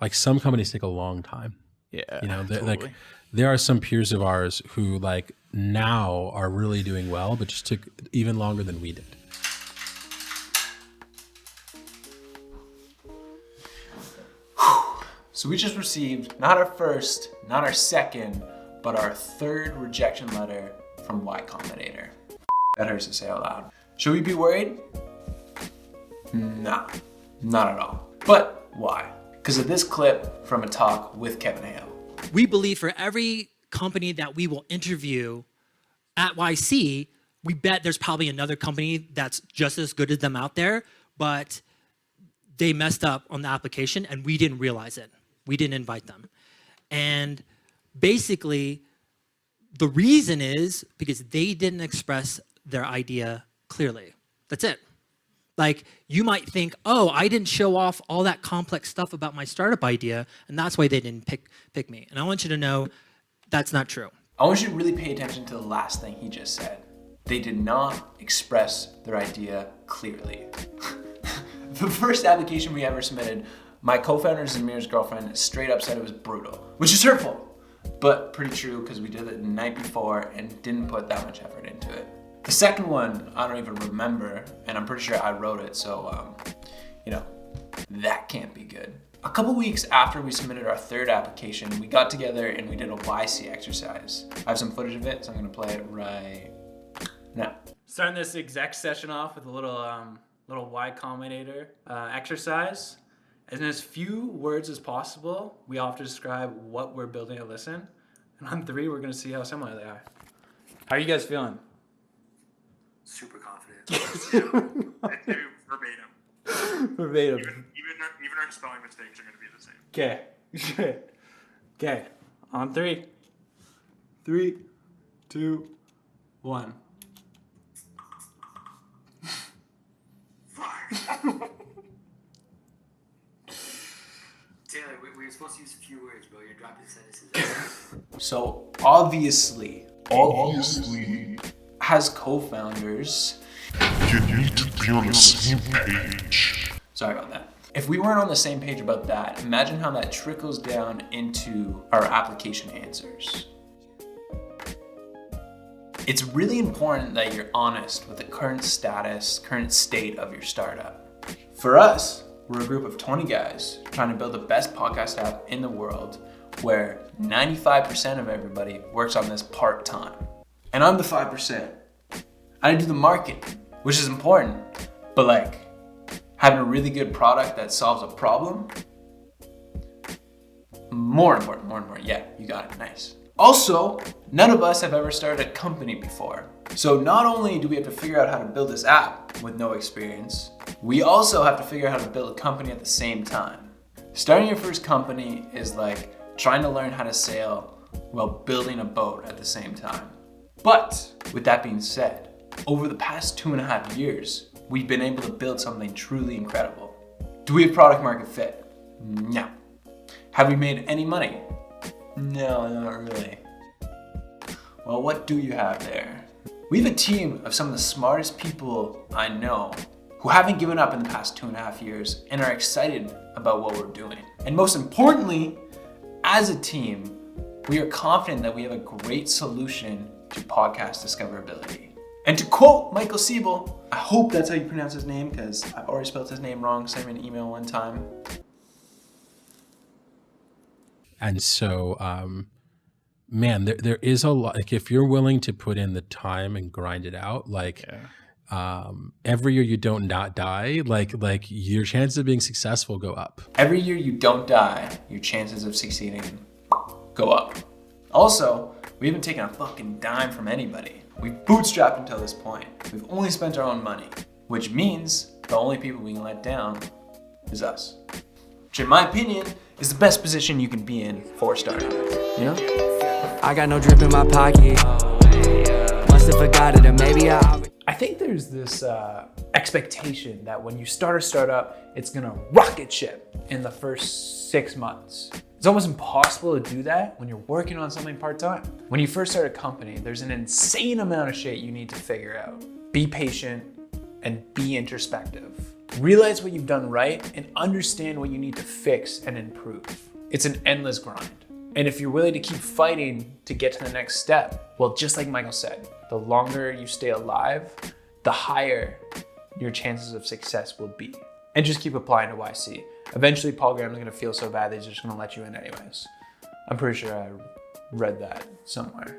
like some companies take a long time. Yeah, You know, totally. like there are some peers of ours who like now are really doing well, but just took even longer than we did. So we just received not our first, not our second, but our third rejection letter from Y Combinator. That hurts to say out loud. Should we be worried? Nah, not at all. But why? Because of this clip from a talk with Kevin Hale. We believe for every company that we will interview at YC, we bet there's probably another company that's just as good as them out there, but they messed up on the application and we didn't realize it. We didn't invite them. And basically, the reason is because they didn't express their idea clearly. That's it. Like, you might think, oh, I didn't show off all that complex stuff about my startup idea, and that's why they didn't pick me. And I want you to know that's not true. I want you to really pay attention to the last thing he just said. They did not express their idea clearly. The first application we ever submitted, my co-founder Zamir's girlfriend straight up said it was brutal, which is hurtful, but pretty true because we did it the night before and didn't put that much effort into it. The second one, I don't even remember, and I'm pretty sure I wrote it, so, that can't be good. A couple weeks after we submitted our third application, we got together and we did a YC exercise. I have some footage of it, so I'm gonna play it right now. Starting this exec session off with a little Y Combinator exercise. In as few words as possible, we all have to describe what we're building at LISN. And on 3, we're going to see how similar they are. How are you guys feeling? Super confident. I do verbatim. Verbatim. Even our spelling mistakes are going to be the same. Okay. Okay. On 3. 3, 2, 1. Fuck. Taylor, we were supposed to use a few words, bro. You're dropping sentences. So obviously, as co-founders, you need to be on the same page. Sorry about that. If we weren't on the same page about that, imagine how that trickles down into our application answers. It's really important that you're honest with the current status, current state of your startup. For us, we're a group of 20 guys trying to build the best podcast app in the world where 95% of everybody works on this part-time. And I'm the 5%. I do the marketing, which is important, but having a really good product that solves a problem, more important. Yeah, you got it, nice. Also, none of us have ever started a company before. So not only do we have to figure out how to build this app with no experience, we also have to figure out how to build a company at the same time. Starting your first company is like trying to learn how to sail while building a boat at the same time. But with that being said, over the past 2.5 years, we've been able to build something truly incredible. Do we have product market fit? No. Have we made any money? No, not really. Well, what do you have there? We have a team of some of the smartest people I know who haven't given up in the past 2.5 years and are excited about what we're doing. And most importantly, as a team, we are confident that we have a great solution to podcast discoverability. And to quote Michael Siebel, I hope that's how you pronounce his name because I've already spelled his name wrong, sent him an email one time. And so, man, there is a lot, like if you're willing to put in the time and grind it out, every year you don't not die, like your chances of being successful go up. Every year you don't die, your chances of succeeding go up. Also, we haven't taken a fucking dime from anybody. We've bootstrapped until this point. We've only spent our own money, which means the only people we can let down is us. Which in my opinion is the best position you can be in for a startup, you know? I got no drip in my pocket. Must have forgot it, or maybe I think there's this expectation that when you start a startup, it's gonna rocket ship in the first 6 months. It's almost impossible to do that when you're working on something part-time. When you first start a company, there's an insane amount of shit you need to figure out. Be patient and be introspective. Realize what you've done right and understand what you need to fix and improve. It's an endless grind. And if you're willing to keep fighting to get to the next step, well, just like Michael said, the longer you stay alive, the higher your chances of success will be. And just keep applying to YC. Eventually, Paul Graham's gonna feel so bad that he's just gonna let you in anyways. I'm pretty sure I read that somewhere.